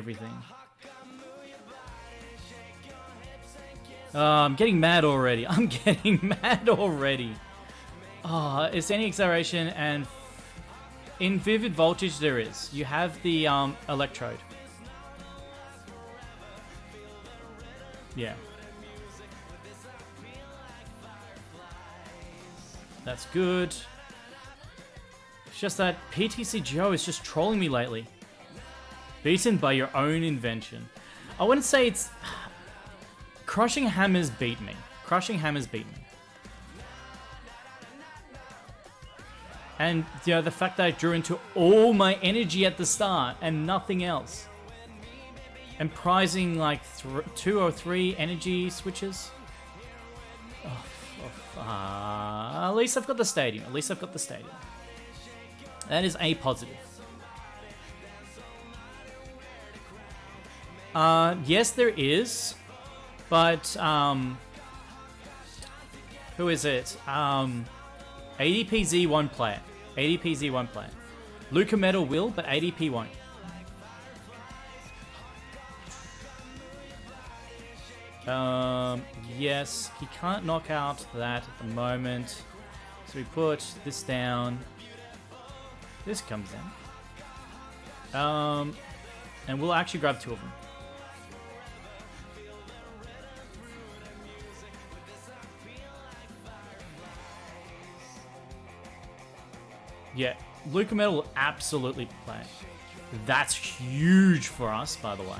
everything. I'm getting mad already. I'm getting mad already. Is any acceleration? And in Vivid Voltage there is. You have the electrode. Yeah. That's good. It's just that PTC Joe is just trolling me lately. Beaten by your own invention. I wouldn't say it's... Crushing Hammers beat me. Crushing Hammers beat me. And, you know, the fact that I drew into all my energy at the start and nothing else. And prizing like 2 or 3 energy switches. At least I've got the stadium. At least I've got the stadium. That is a positive. Yes, there is. But, who is it? ADPZ one player. ADPZ one player. Luca Metal will, but ADP won't. Yes, he can't knock out that at the moment. So we put this down. This comes in. And we'll actually grab 2 of them. Yeah, Luca Metal will absolutely play. That's huge for us, by the way.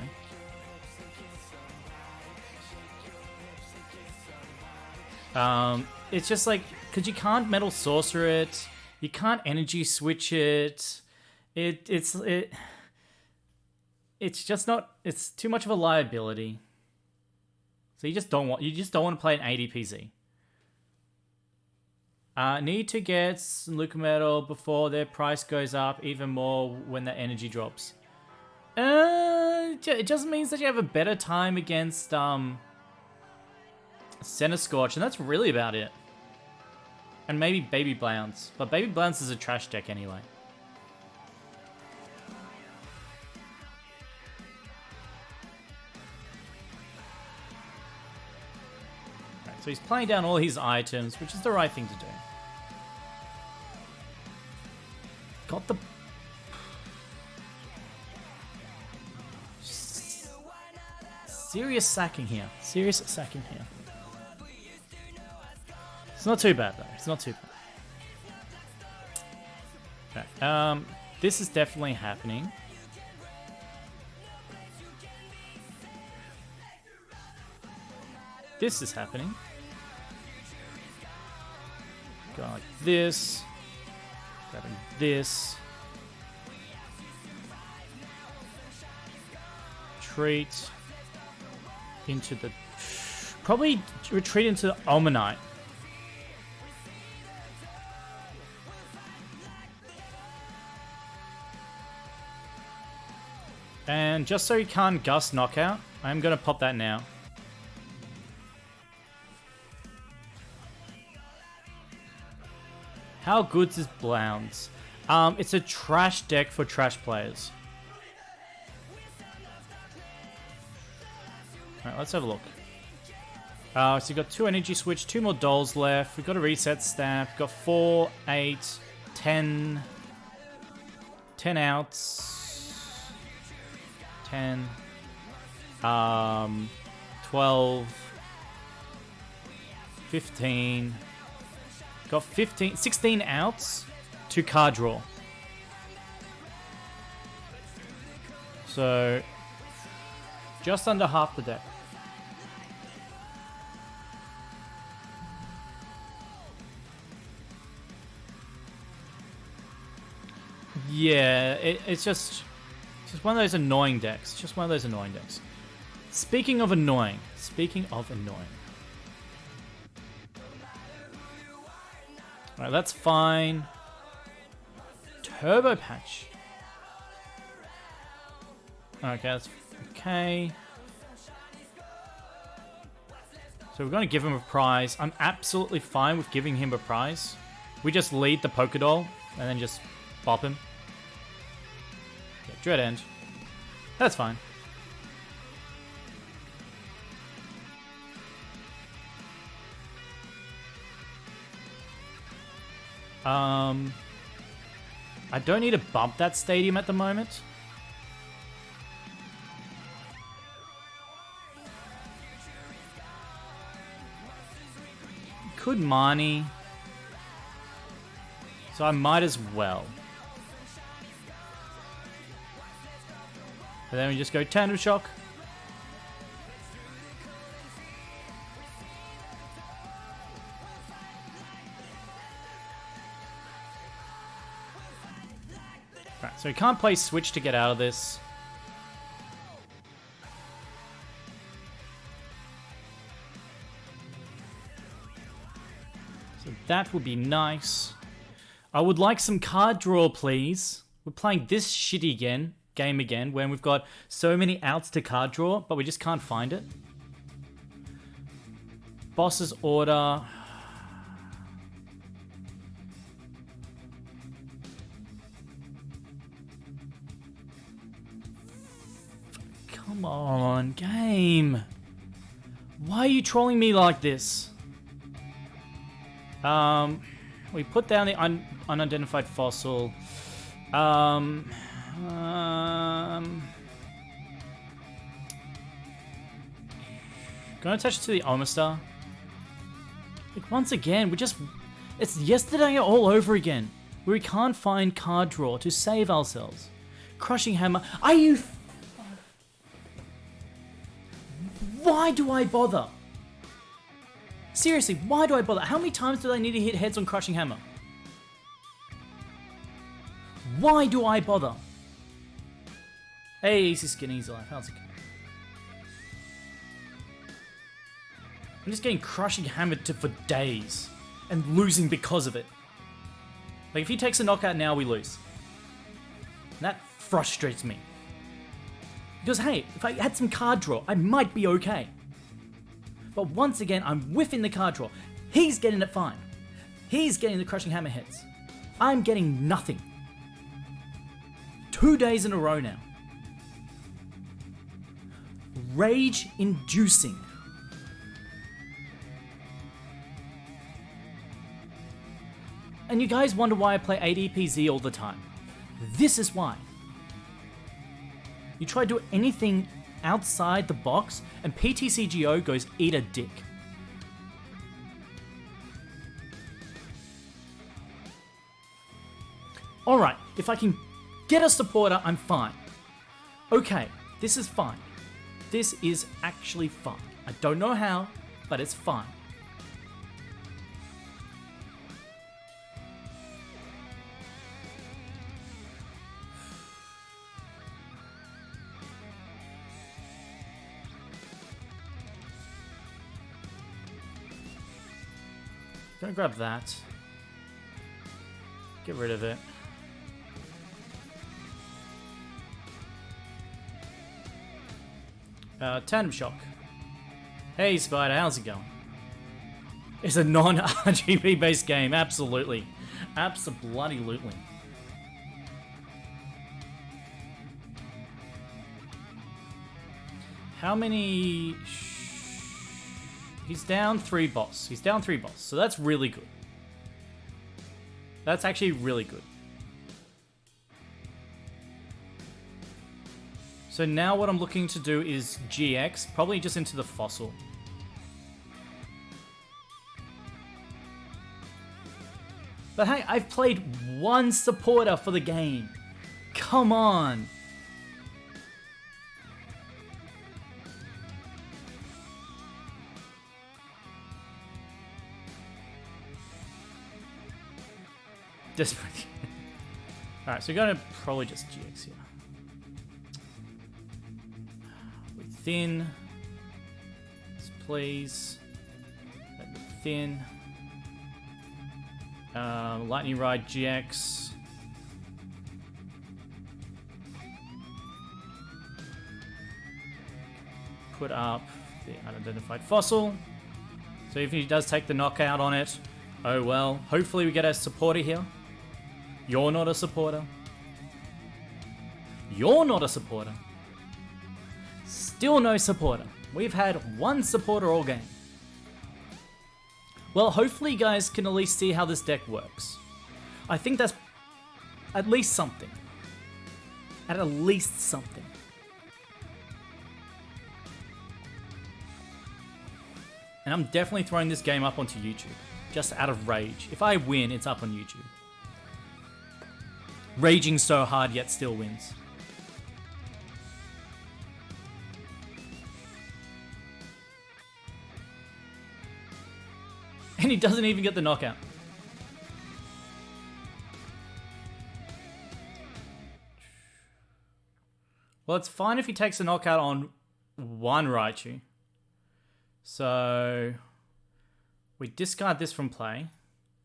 It's just like, because you can't Metal Sorcerer it, you can't Energy Switch it. It's just not. It's too much of a liability. So you just don't want to play an ADPZ. Need to get some Luca Metal before their price goes up even more when the energy drops. It just means that you have a better time against Center Scorch, and that's really about it. And maybe Baby Blounce, but Baby Blounce is a trash deck anyway. So he's playing down all his items, which is the right thing to do. Got the... Serious sacking here. Serious sacking here. It's not too bad, though. It's not too bad. Okay. This is definitely happening. This is happening. Go like this. Grabbing this. Retreat into the... Probably retreat into the Omanyte. And just so he can't Gust Knockout, I'm going to pop that now. How good is Blounce? It's a trash deck for trash players. Alright, let's have a look. So you've got 2 Energy Switch, 2 more Dolls left. We've got a Reset Stamp. We've got 4, 8, 10. 10 outs. 10. 12. 15. Got 16 outs, 2 card draw. So, just under half the deck. Yeah, it's just one of those annoying decks. Just one of those annoying decks. Speaking of annoying. Alright, that's fine. Turbo Patch. Okay, that's okay. So we're going to give him a prize. I'm absolutely fine with giving him a prize. We just lead the Pokédoll and then just bop him. Yeah, Dread End. That's fine. I don't need to bump that stadium at the moment. Could Marnie. So I might as well. But then we just go Tandem Shock. Right, so we can't play Switch to get out of this. So that would be nice. I would like some card draw, please. We're playing this shitty game again, when we've got so many outs to card draw, but we just can't find it. Boss's Order. Come on, game. Why are you trolling me like this? We put down the unidentified fossil. Gonna attach it to the Omastar. Like, once again, it's yesterday all over again, where we can't find card draw to save ourselves. Crushing Hammer. Are you? Why do I bother? Seriously, why do I bother? How many times do I need to hit heads on Crushing Hammer? Why do I bother? Hey, Easy Skin, Easy Life. How's it going? I'm just getting Crushing Hammered for days and losing because of it. Like, if he takes a knockout now, we lose. And that frustrates me. Because, hey, if I had some card draw, I might be okay. But once again, I'm whiffing the card draw. He's getting it fine. He's getting the Crushing Hammer hits. I'm getting nothing. 2 days in a row now. Rage-inducing. And you guys wonder why I play ADPZ all the time. This is why. You try to do anything outside the box, and PTCGO goes eat a dick. Alright, if I can get a supporter, I'm fine. Okay, this is fine. This is actually fine. I don't know how, but it's fine. Gonna grab that. Get rid of it. Tandem Shock. Hey Spider, how's it going? It's a non-RGB based game, absolutely. Abso-bloody-lutely. How many... He's down 3 boss. He's down 3 boss, so that's really good. That's actually really good. So now what I'm looking to do is GX, probably just into the fossil. But hey, I've played 1 supporter for the game. Come on. Desperate. Alright, so we're going to probably just GX here. Thin. Please. Thin. Lightning Ride GX. Put up the unidentified fossil. So if he does take the knockout on it, oh well. Hopefully we get a supporter here. You're not a supporter. You're not a supporter. Still no supporter. We've had 1 supporter all game. Well, hopefully you guys can at least see how this deck works. I think that's at least something. At least something. And I'm definitely throwing this game up onto YouTube. Just out of rage. If I win, it's up on YouTube. Raging so hard, yet still wins. And he doesn't even get the knockout. Well, it's fine if he takes a knockout on one Raichu. So we discard this from play,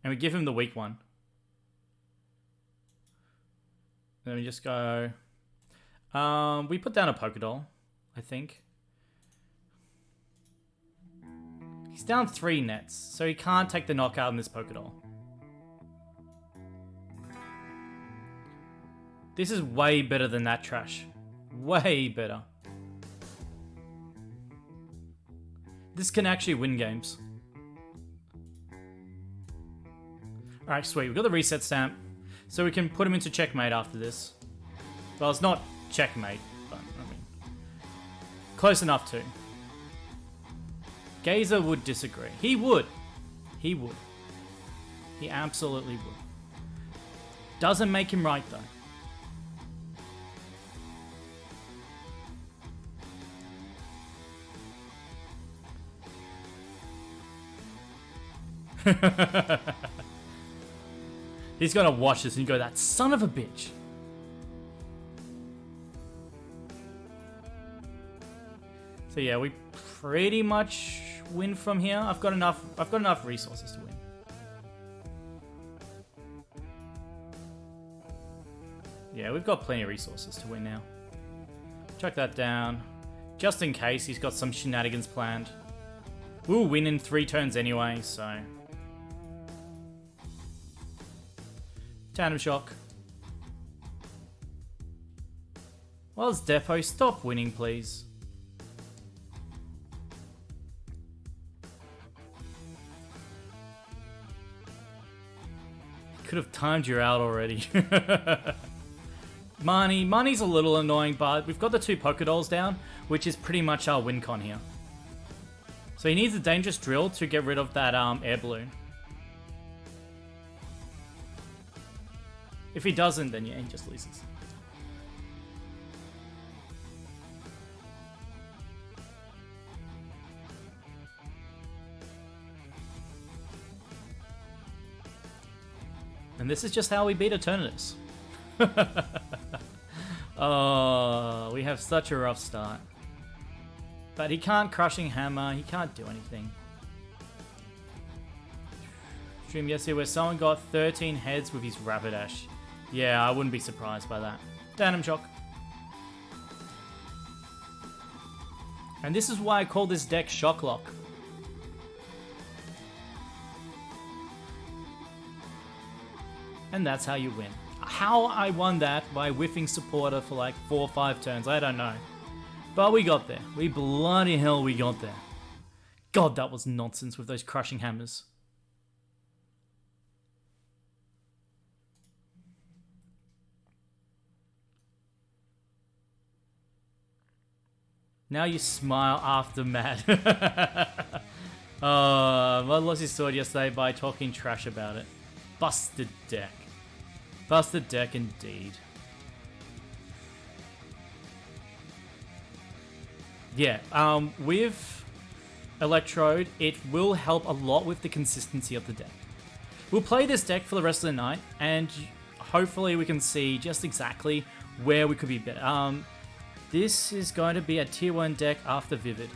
and we give him the weak one. Then we just go... we put down a Pokédoll, I think. He's down 3 nets, so he can't take the knockout in this Pokédoll. This is way better than that trash. Way better. This can actually win games. Alright, sweet. We've got the reset stamp. So we can put him into checkmate after this. Well, it's not checkmate, but I mean... close enough to. Gazer would disagree. He would. He would. He absolutely would. Doesn't make him right, though. He's gonna watch this and go, that son of a bitch. So yeah, we pretty much win from here. I've got enough resources to win. Yeah, we've got plenty of resources to win now. Chuck that down. Just in case he's got some shenanigans planned. We'll win in 3 turns anyway, so... Tandem Shock. Wells Depot, stop winning, please. Could have timed you out already. Marnie's a little annoying, but we've got the 2 Pokédolls down, which is pretty much our win con here. So he needs a Dangerous Drill to get rid of that Air Balloon. If he doesn't, then yeah, he just loses. And this is just how we beat Eternatus. Oh, we have such a rough start. But he can't Crushing Hammer, he can't do anything. Stream yesterday where someone got 13 heads with his Rapidash. Yeah, I wouldn't be surprised by that. Tandem Shock. And this is why I call this deck Shock Lock. And that's how you win. How I won that by whiffing Supporter for like 4 or 5 turns, I don't know. But we got there. We bloody hell we got there. God, that was nonsense with those Crushing Hammers. Now you smile after mad. I lost his sword yesterday by talking trash about it. Busted deck. Busted deck indeed. Yeah, with Electrode, it will help a lot with the consistency of the deck. We'll play this deck for the rest of the night, and hopefully we can see just exactly where we could be better. This is going to be a tier 1 deck after Vivid.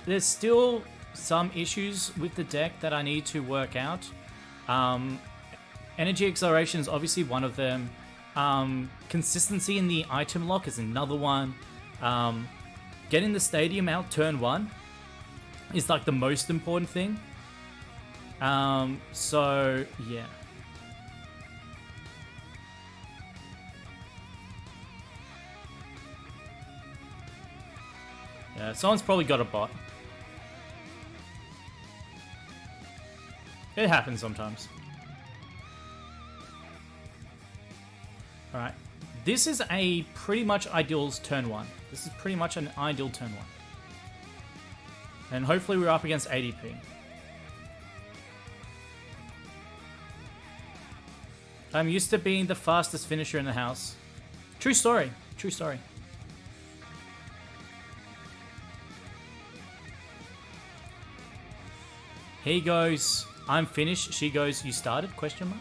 There's still some issues with the deck that I need to work out. Energy Acceleration is obviously one of them. Consistency in the item lock is another one. Getting the Stadium out turn 1 is like the most important thing. So, yeah. Yeah, someone's probably got a bot. It happens sometimes. This is a pretty much ideal turn 1. This is pretty much an ideal turn 1. And hopefully we're up against ADP. I'm used to being the fastest finisher in the house. True story. True story. He goes, I'm finished. She goes, you started? Question mark.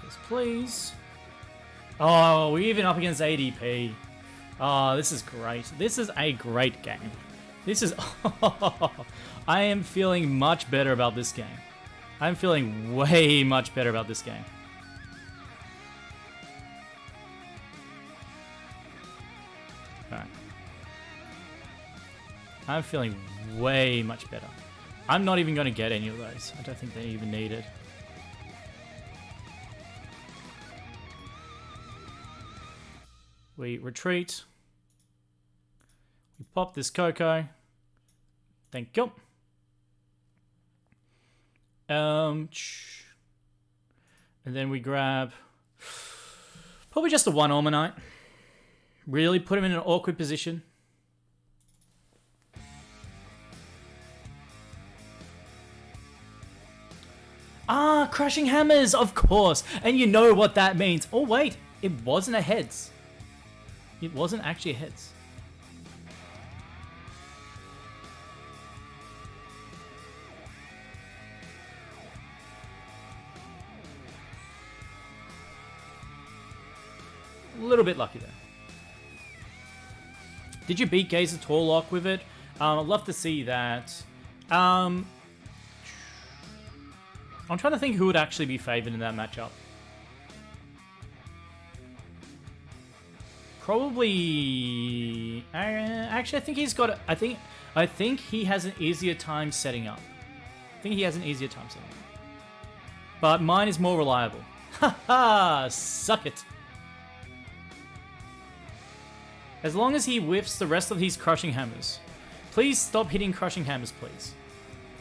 Yes, please. Oh, we're even up against ADP. Oh, this is great. This is a great game. This is... I am feeling much better about this game. I'm feeling way much better about this game. Alright. I'm feeling way much better. I'm not even going to get any of those. I don't think they even need it. We retreat. We pop this Koko. Thank you. And then we grab probably just a 1 Omanyte. Really put him in an awkward position. Ah, Crushing Hammers, of course. And you know what that means. Oh, wait. It wasn't a heads. It wasn't actually a heads. A little bit lucky there. Did you beat Gazer Torlock with it? I'd love to see that. I'm trying to think who would actually be favored in that matchup. Probably... actually, I think he's got... I think he has an easier time setting up. But mine is more reliable. Haha! Suck it! As long as he whiffs the rest of his Crushing Hammers. Please stop hitting Crushing Hammers, please.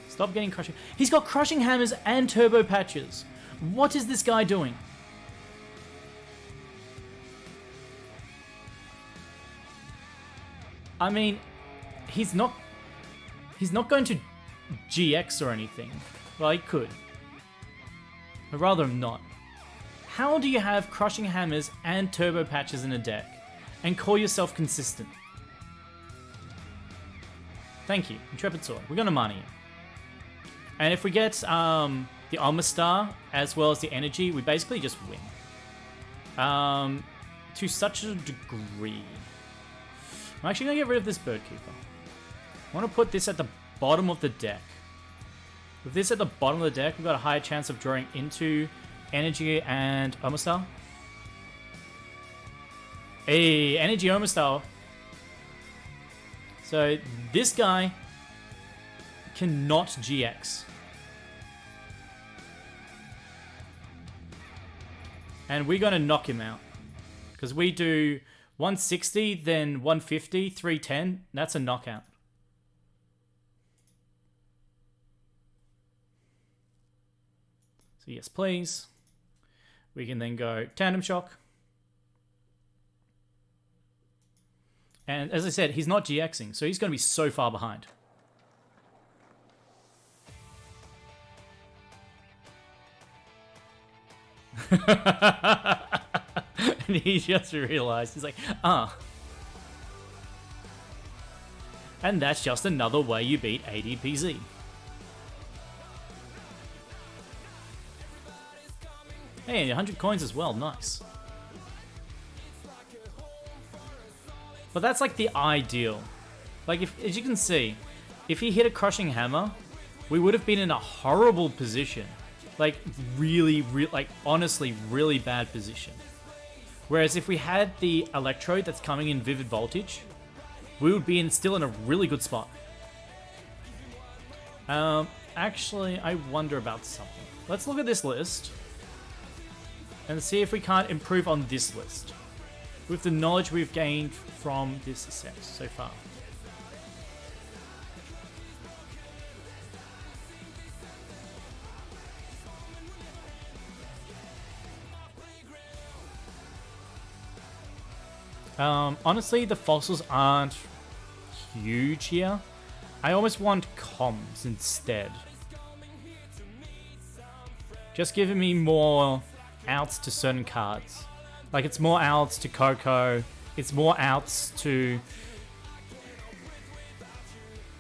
Stop getting Crushing... He's got Crushing Hammers and Turbo Patches. What is this guy doing? I mean, he's not going to GX or anything. Well, he could. I'd rather him not. How do you have Crushing Hammers and Turbo Patches in a deck and call yourself consistent? Thank you, Intrepid Sword. We're going to Marnie it. And if we get the Omastar as well as the energy, we basically just win. To such a degree. I'm actually going to get rid of this Bird Keeper. I want to put this at the bottom of the deck. With this at the bottom of the deck, we've got a higher chance of drawing into Energy and Omastar. Hey, Energy Omastar. So this guy cannot GX. And we're going to knock him out. Because we do 160, then 150, 310. That's a knockout. So yes, please. We can then go Tandem Shock. And as I said, he's not GXing, so he's going to be so far behind. And he just realized, he's like, ah. And that's just another way you beat ADPZ. Hey, 100 coins as well, nice. But that's like the ideal. Like, if, as you can see, if he hit a Crushing Hammer, we would have been in a horrible position. Like, really, like, honestly, really bad position. Whereas if we had the Electrode that's coming in Vivid Voltage, we would be still in a really good spot. Actually, I wonder about something. Let's look at this list and see if we can't improve on this list with the knowledge we've gained from this set so far. Honestly, the fossils aren't huge here. I almost want comms instead. Just giving me more outs to certain cards. Like, it's more outs to Koko. It's more outs to...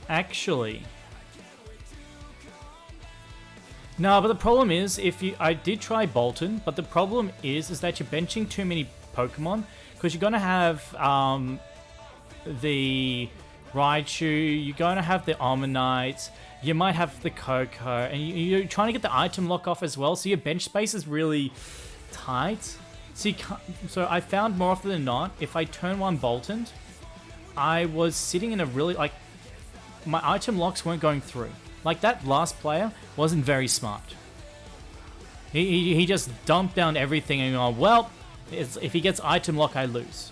Actually... No, but the problem is, I did try Bolton, but the problem is that you're benching too many Pokemon, because you're going to have the Raichu, you're going to have the Omanyte, you might have the Koko, and you're trying to get the item lock off as well, so your bench space is really tight. So I found more often than not, if I turn one Bolton, I was sitting in a really, like, my item locks weren't going through. Like, that last player wasn't very smart. He just dumped down everything and gone, well, if he gets item lock, I lose.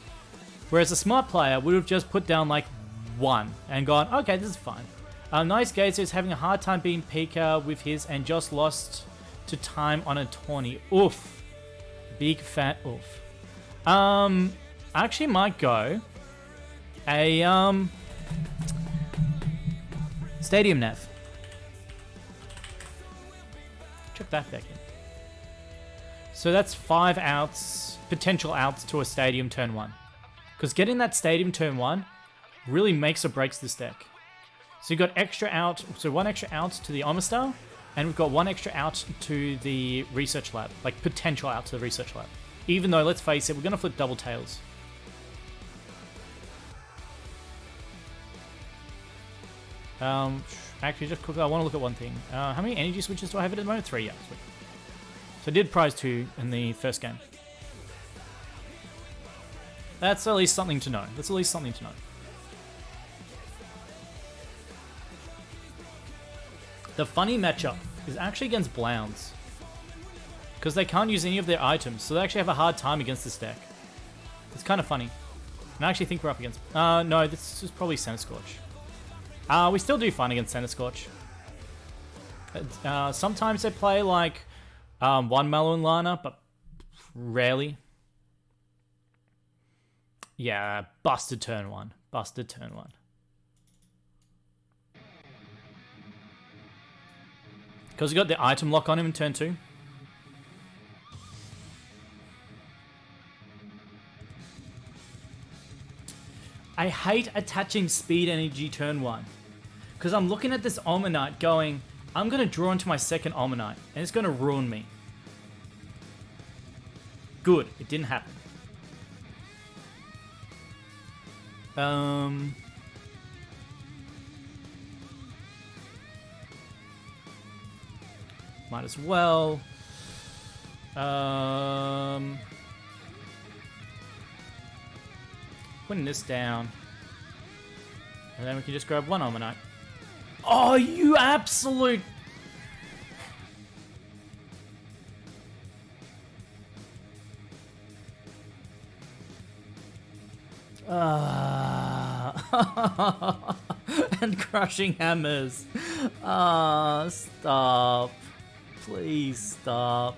Whereas a smart player would have just put down, like, one and gone, okay, this is fine. Nice Gazer is having a hard time beating Pika with his and just lost to time on a tawny. Oof. Big fat oof. I actually might go a, Stadium Nav. Check that back in. So that's 5 outs, potential outs to a Stadium turn 1. Because getting that Stadium turn 1 really makes or breaks this deck. So you've got extra out, so 1 extra out to the Omastar, and we've got 1 extra out to the Research Lab. Like, potential out to the Research Lab. Even though, let's face it, we're going to flip double tails. Actually, just quickly, I want to look at one thing. How many energy switches do I have at the moment? 3, yeah. Sweet. So I did prize 2 in the first game. That's at least something to know. That's at least something to know. The funny matchup is actually against Blounds. Because they can't use any of their items, so they actually have a hard time against this deck. It's kind of funny. And I actually think we're up against... no, this is probably Centiskorch. We still do fine against Centiskorch. Sometimes they play like 1 Mallow and Lana, but rarely. Yeah, busted turn 1. Busted turn 1. Because we got the item lock on him in turn 2. I hate attaching speed energy turn 1. Because I'm looking at this Omanyte going, I'm going to draw into my second Omanyte, and it's going to ruin me. Good, it didn't happen. Might as well. Putting this down. And then we can just grab 1 Omanyte. Oh, you absolute... and crushing hammers. Stop. Please stop.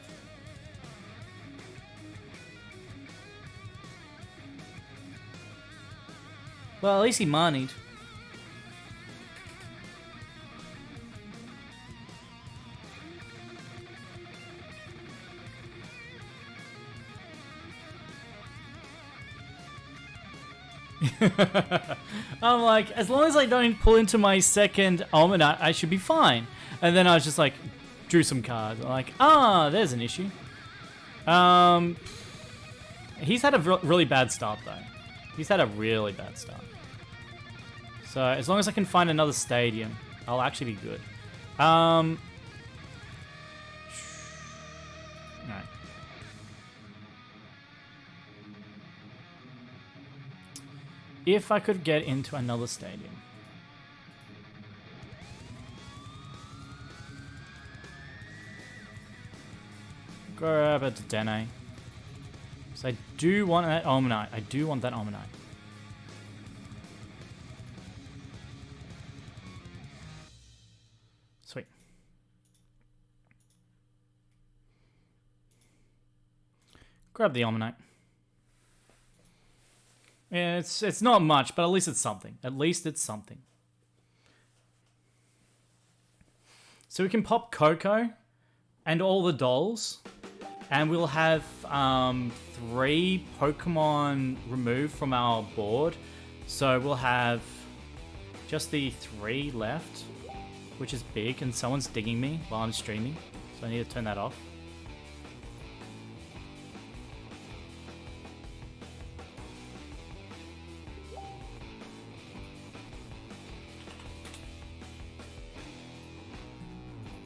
Well, at least he Marnied. I'm like, as long as I don't pull into my second Omanyte, I should be fine. And then I was just like, drew some cards. I'm like, there's an issue. He's had a really bad start, though. He's had a really bad start. So, as long as I can find another stadium, I'll actually be good. Alright. If I could get into another stadium. Grab a Dedenne. So I do want that Omanyte. I do want that Omanyte. Sweet. Grab the Omanyte. Yeah, it's not much, but at least it's something. At least it's something. So we can pop Coco and all the dolls, and we'll have 3 Pokemon removed from our board. So we'll have just the 3 left, which is big, and someone's digging me while I'm streaming, so I need to turn that off.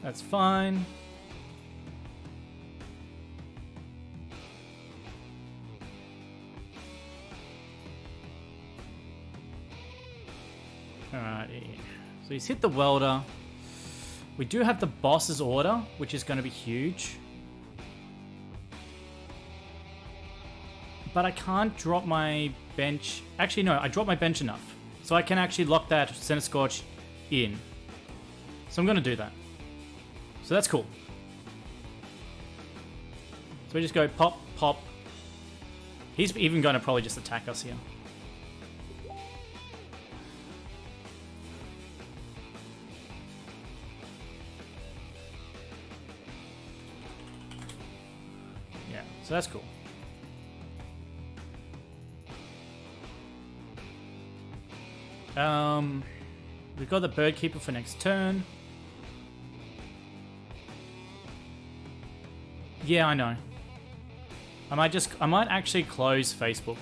That's fine. Alrighty. So he's hit the welder. We do have the boss's order, which is going to be huge. But I can't drop my bench. Actually, no, I dropped my bench enough. So I can actually lock that Center Scorch in. So I'm going to do that. So that's cool. So we just go pop, pop. He's even going to probably just attack us here. Yeah, so that's cool. We've got the Bird Keeper for next turn. Yeah, I know. I might actually close Facebook.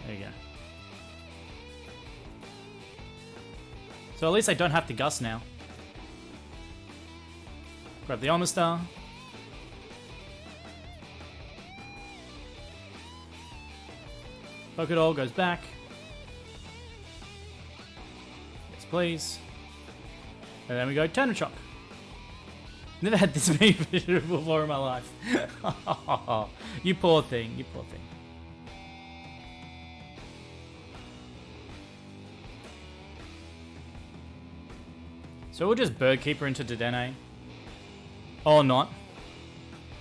There you go. So at least I don't have to Gus now. Grab the Omastar. Pokédoll goes back. Yes, please. And then we go Tandem Shock. Never had this many before in my life. You poor thing, you poor thing. So we'll just Bird Keeper into Dedenne. Or not.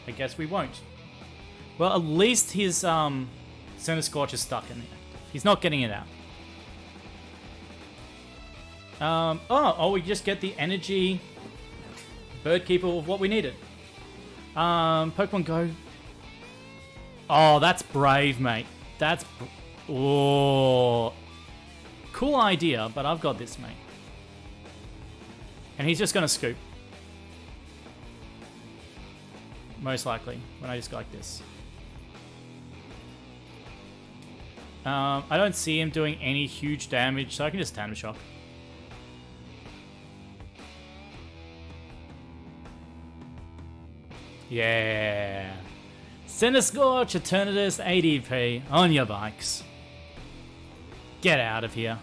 I guess we won't. Well, at least his Center Scorch is stuck in there. He's not getting it out. Oh, we just get the energy Bird Keeper of what we needed. Pokemon Go. Oh, that's brave, mate. That's... Oh. Cool idea, but I've got this, mate. And he's just going to scoop. Most likely, when I just go like this. I don't see him doing any huge damage, so I can just Tandem Shock. Yeah. Center Scorch, Eternatus, ADP on your bikes. Get out of here.